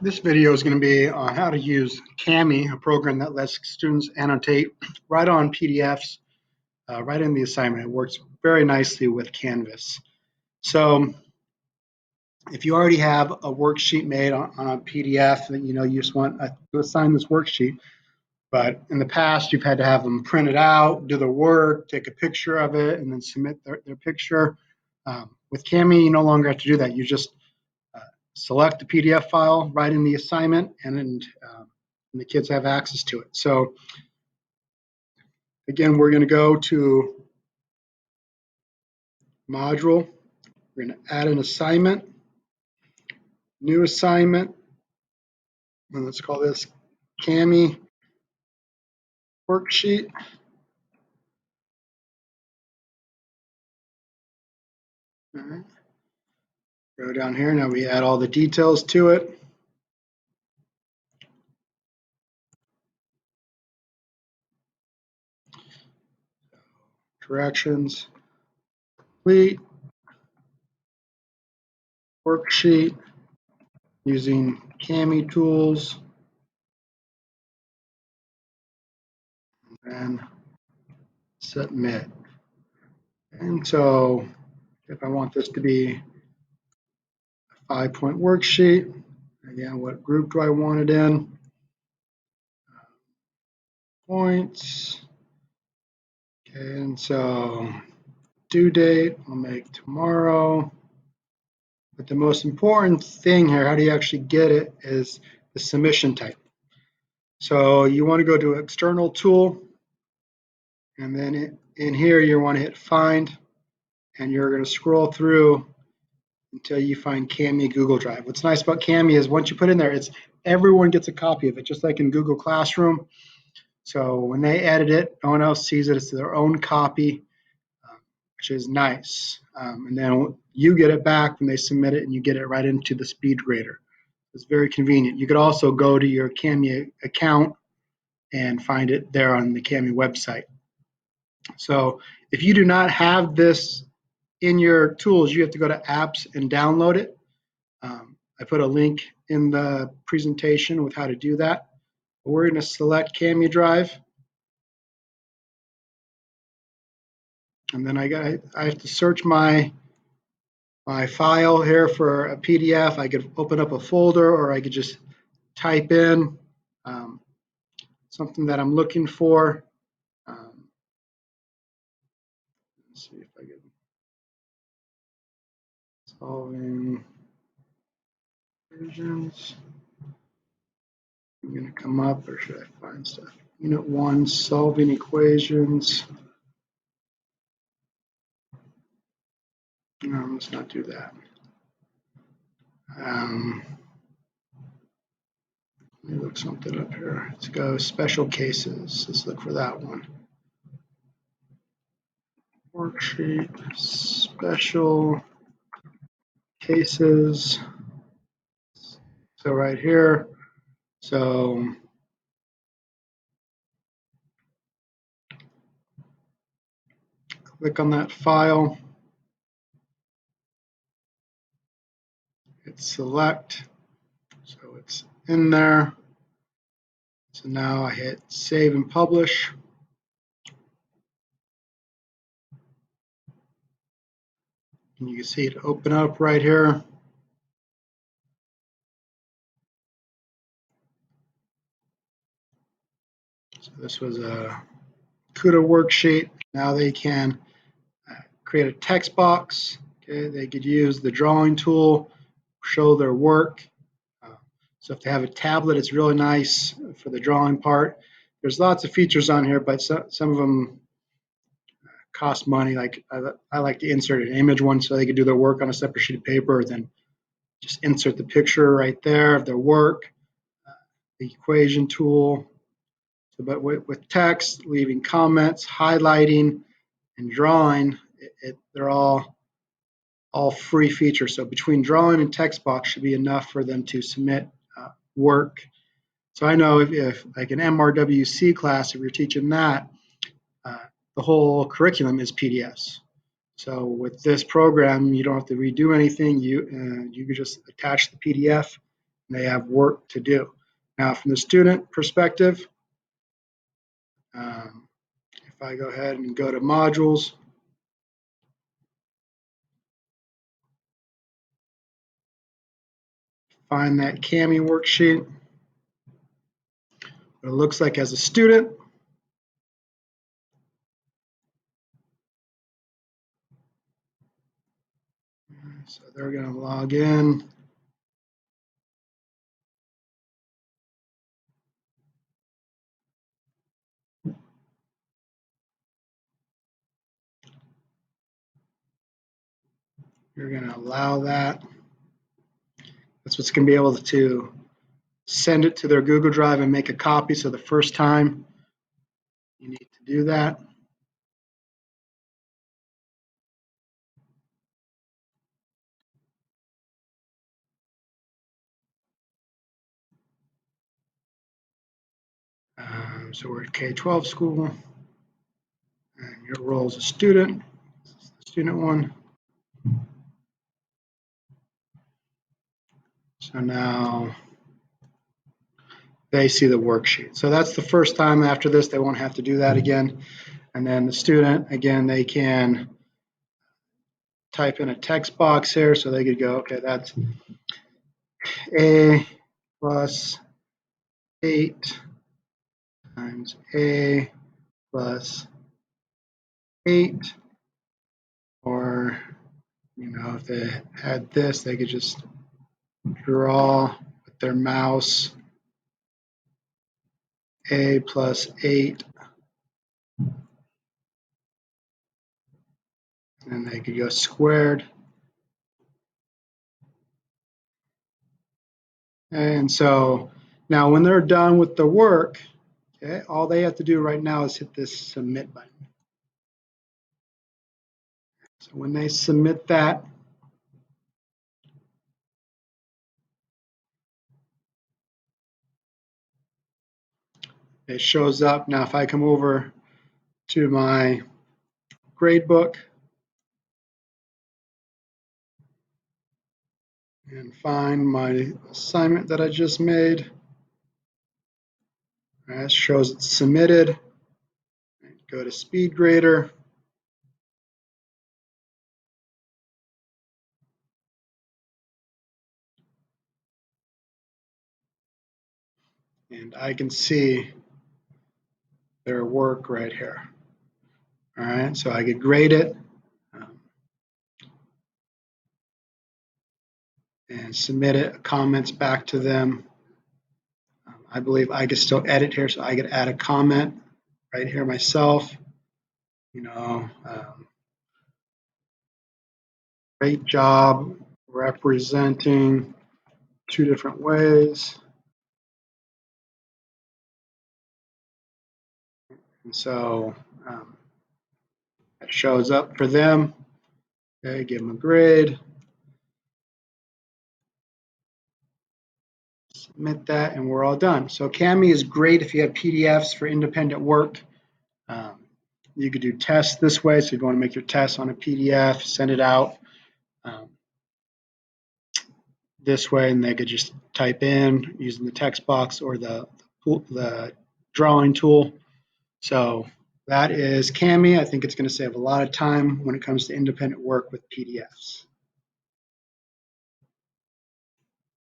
This video is going to be on how to use Kami, a program that lets students annotate right on PDFs, right in the assignment. It works very nicely with Canvas. So if you already have a worksheet made on a PDF that you just want to assign this worksheet, but in the past you've had to have them print it out, do the work, take a picture of it, and then submit their picture. With Kami, you no longer have to do that. You just select the PDF file, write in the assignment, and the kids have access to it. So again, we're going to go to module. We're going to add an assignment, new assignment, and let's call this Kami worksheet. All right. Go down here. Now we add all the details to it. Corrections, complete, worksheet using Kami tools, and submit. And so if I want this to be a 5-point worksheet, again, what group do I want it in? Points. Okay, and so due date, I'll make tomorrow. But the most important thing here, how do you actually get it, is the submission type. So you want to go to external tool, and then in here you want to hit find, and you're going to scroll through until you find Kami Google Drive. What's nice about Kami is once you put in there, everyone gets a copy of it, just like in Google Classroom. So when they edit it, no one else sees it. It's their own copy, which is nice. And then you get it back when they submit it, and you get it right into the SpeedGrader. It's very convenient. You could also go to your Kami account and find it there on the Kami website. So if you do not have this in your tools, you have to go to apps and download it. I put a link in the presentation with how to do that. We're going to select Kami Drive. And then I have to search my file here for a PDF. I could open up a folder, or I could just type in something that I'm looking for. Let's see if I can solving equations. I'm going to come up, or should I find stuff? Unit 1, solving equations. No, let's not do that. Let me look something up here. Let's go special cases. Let's look for that one. Worksheet, special cases. So right here, so click on that file, hit select, so it's in there. So now I hit save and publish. And you can see it open up right here. So this was a CUDA worksheet. Now they can create a text box. Okay, they could use the drawing tool, show their work. So if they have a tablet, it's really nice for the drawing part. There's lots of features on here, but some of them cost money. Like I like to insert an image one so they could do their work on a separate sheet of paper, then just insert the picture right there of their work. The equation tool. So, but with text, leaving comments, highlighting, and drawing, they're all free features. So between drawing and text box should be enough for them to submit work. So I know if like an MRWC class, if you're teaching that, the whole curriculum is PDFs. So with this program, you don't have to redo anything. You can just attach the PDF and they have work to do. Now, from the student perspective, if I go ahead and go to modules, find that Kami worksheet, what it looks like as a student. So they're going to log in. You're going to allow that. That's what's going to be able to send it to their Google Drive and make a copy. So the first time you need to do that. So we're at K-12 school, and your role as a student. This is the student one. So now they see the worksheet. So that's the first time. After this, they won't have to do that again. And then the student, again, they can type in a text box here. So they could go, okay, that's A plus 8 times A plus 8. Or, if they had this, they could just draw with their mouse A plus 8. And they could go squared. And so now when they're done with the work, okay, all they have to do right now is hit this submit button. So when they submit that, it shows up. Now if I come over to my gradebook and find my assignment that I just made, it shows it's submitted. Go to SpeedGrader. And I can see their work right here. All right, so I could grade it and submit it, comments back to them. I believe I could still edit here, so I could add a comment right here myself. Great job representing 2 different ways. And so it shows up for them. Okay, give them a grade. Submit that, and we're all done. So Kami is great if you have PDFs for independent work. You could do tests this way. So you want to make your tests on a PDF, send it out this way, and they could just type in using the text box or the drawing tool. So that is Kami. I think it's going to save a lot of time when it comes to independent work with PDFs.